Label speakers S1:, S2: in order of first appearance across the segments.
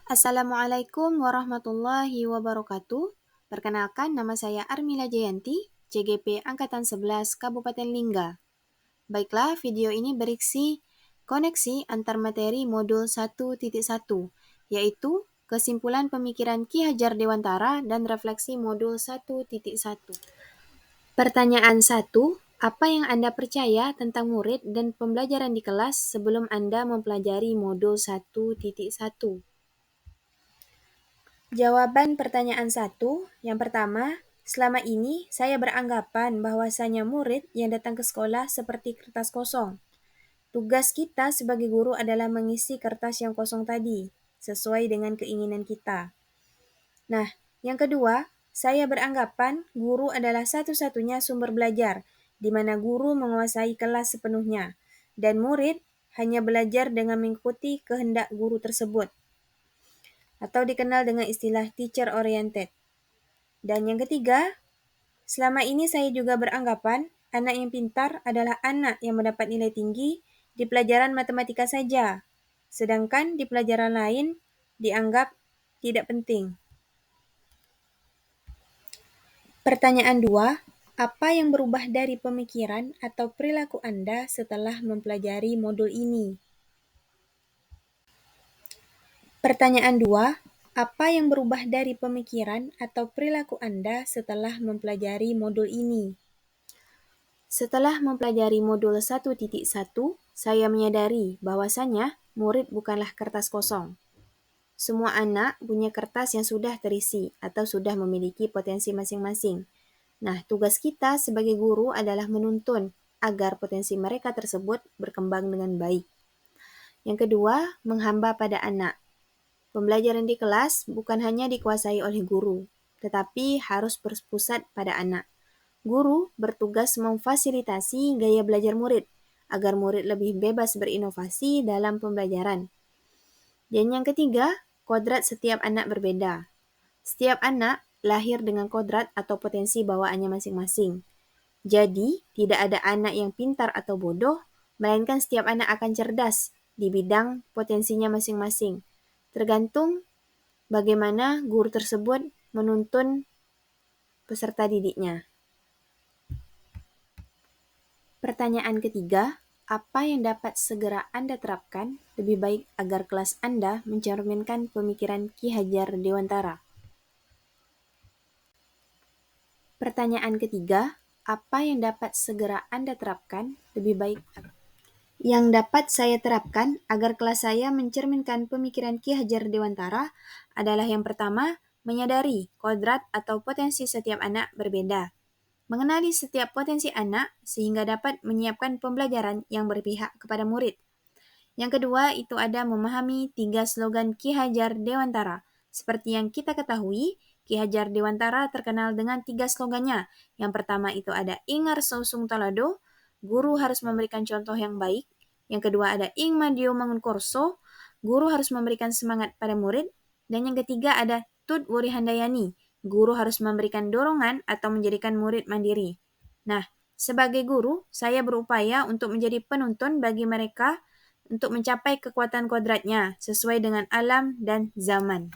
S1: Assalamualaikum warahmatullahi wabarakatuh. Perkenalkan, nama saya Armila Jayanti, CGP Angkatan 11 Kabupaten Lingga. Baiklah, video ini berisi koneksi antar materi modul 1.1, yaitu kesimpulan pemikiran Ki Hajar Dewantara dan refleksi modul 1.1. Pertanyaan 1. Apa yang Anda percaya tentang murid dan pembelajaran di kelas sebelum Anda mempelajari modul 1.1? Jawaban pertanyaan 1, yang pertama, selama ini saya beranggapan bahwasanya murid yang datang ke sekolah seperti kertas kosong. Tugas kita sebagai guru adalah mengisi kertas yang kosong tadi, sesuai dengan keinginan kita. Nah, yang kedua, saya beranggapan guru adalah satu-satunya sumber belajar, di mana guru menguasai kelas sepenuhnya, dan murid hanya belajar dengan mengikuti kehendak guru tersebut, atau dikenal dengan istilah teacher oriented. Dan yang ketiga, selama ini saya juga beranggapan anak yang pintar adalah anak yang mendapat nilai tinggi di pelajaran matematika saja, sedangkan di pelajaran lain dianggap tidak penting. Pertanyaan 2, apa yang berubah dari pemikiran atau perilaku Anda setelah mempelajari modul ini? Pertanyaan 2, apa yang berubah dari pemikiran atau perilaku Anda setelah mempelajari modul ini? Setelah mempelajari modul 1.1, saya menyadari bahwasanya murid bukanlah kertas kosong. Semua anak punya kertas yang sudah terisi atau sudah memiliki potensi masing-masing. Nah, tugas kita sebagai guru adalah menuntun agar potensi mereka tersebut berkembang dengan baik. Yang kedua, menghamba pada anak. Pembelajaran di kelas bukan hanya dikuasai oleh guru, tetapi harus berpusat pada anak. Guru bertugas memfasilitasi gaya belajar murid, agar murid lebih bebas berinovasi dalam pembelajaran. Dan yang ketiga, kodrat setiap anak berbeda. Setiap anak lahir dengan kodrat atau potensi bawaannya masing-masing. Jadi, tidak ada anak yang pintar atau bodoh, melainkan setiap anak akan cerdas di bidang potensinya masing-masing. Tergantung bagaimana guru tersebut menuntun peserta didiknya. Pertanyaan ketiga, apa yang dapat segera Anda terapkan lebih baik agar kelas Anda mencerminkan pemikiran Ki Hajar Dewantara? Pertanyaan ketiga, apa yang dapat segera Anda terapkan lebih baik yang dapat saya terapkan agar kelas saya mencerminkan pemikiran Ki Hajar Dewantara adalah yang pertama, menyadari kodrat atau potensi setiap anak berbeda. Mengenali setiap potensi anak sehingga dapat menyiapkan pembelajaran yang berpihak kepada murid. Yang kedua, itu ada memahami 3 slogan Ki Hajar Dewantara. Seperti yang kita ketahui, Ki Hajar Dewantara terkenal dengan 3 slogannya. Yang pertama itu ada Ingar Sausung Talado, guru harus memberikan contoh yang baik. Yang kedua ada Ing Madio Mangun Korso, guru harus memberikan semangat pada murid. Dan yang ketiga ada Tut Wuri Handayani, guru harus memberikan dorongan atau menjadikan murid mandiri. Nah, sebagai guru, saya berupaya untuk menjadi penuntun bagi mereka untuk mencapai kekuatan kodratnya sesuai dengan alam dan zaman.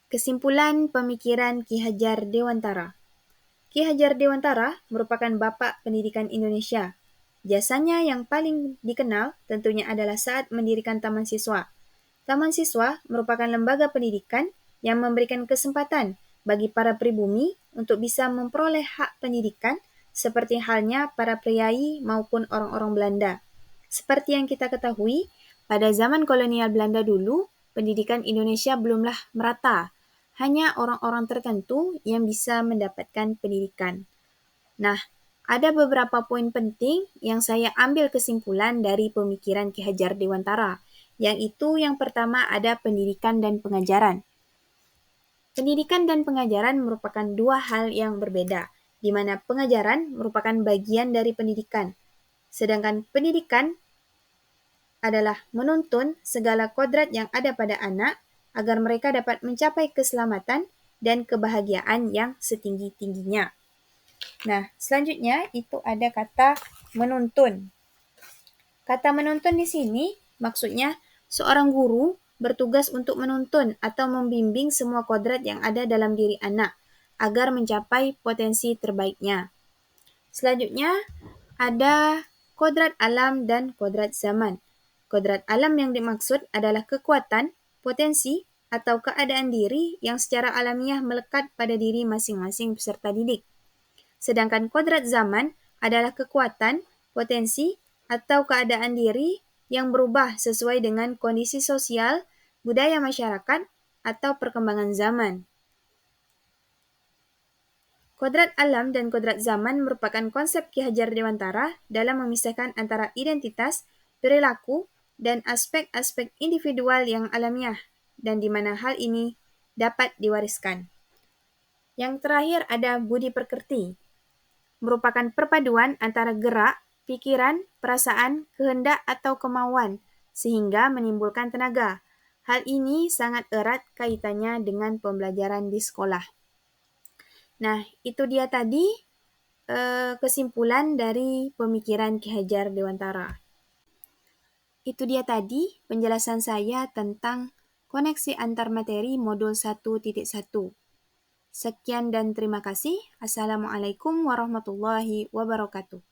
S1: Kesimpulan pemikiran Ki Hajar Dewantara. Ki Hajar Dewantara merupakan bapak pendidikan Indonesia. Jasanya yang paling dikenal tentunya adalah saat mendirikan Taman Siswa. Taman Siswa merupakan lembaga pendidikan yang memberikan kesempatan bagi para pribumi untuk bisa memperoleh hak pendidikan seperti halnya para priai maupun orang-orang Belanda. Seperti yang kita ketahui, pada zaman kolonial Belanda dulu, pendidikan Indonesia belumlah merata. Hanya orang-orang tertentu yang bisa mendapatkan pendidikan. Nah, ada beberapa poin penting yang saya ambil kesimpulan dari pemikiran Ki Hajar Dewantara, yang itu yang pertama ada pendidikan dan pengajaran. Pendidikan dan pengajaran merupakan dua hal yang berbeda, di mana pengajaran merupakan bagian dari pendidikan, sedangkan pendidikan adalah menuntun segala kodrat yang ada pada anak agar mereka dapat mencapai keselamatan dan kebahagiaan yang setinggi-tingginya. Nah, selanjutnya itu ada kata menuntun. Kata menuntun di sini maksudnya Seorang guru bertugas untuk menuntun atau membimbing semua kodrat yang ada dalam diri anak agar mencapai potensi terbaiknya. Selanjutnya, ada kodrat alam dan kodrat zaman. Kodrat alam yang dimaksud adalah kekuatan, potensi, atau keadaan diri yang secara alamiah melekat pada diri masing-masing peserta didik. Sedangkan kodrat zaman adalah kekuatan, potensi, atau keadaan diri yang berubah sesuai dengan kondisi sosial, budaya masyarakat, atau perkembangan zaman. Kodrat alam dan kodrat zaman merupakan konsep Ki Hajar Dewantara dalam memisahkan antara identitas, perilaku, dan aspek-aspek individual yang alamiah, dan di mana hal ini dapat diwariskan. Yang terakhir ada budi pekerti, merupakan perpaduan antara gerak, pikiran, perasaan, kehendak atau kemauan, sehingga menimbulkan tenaga. Hal ini sangat erat kaitannya dengan pembelajaran di sekolah. Nah, itu dia tadi kesimpulan dari pemikiran Ki Hajar Dewantara. Itu dia tadi penjelasan saya tentang koneksi antar materi modul 1.1. Sekian dan terima kasih. Assalamualaikum warahmatullahi wabarakatuh.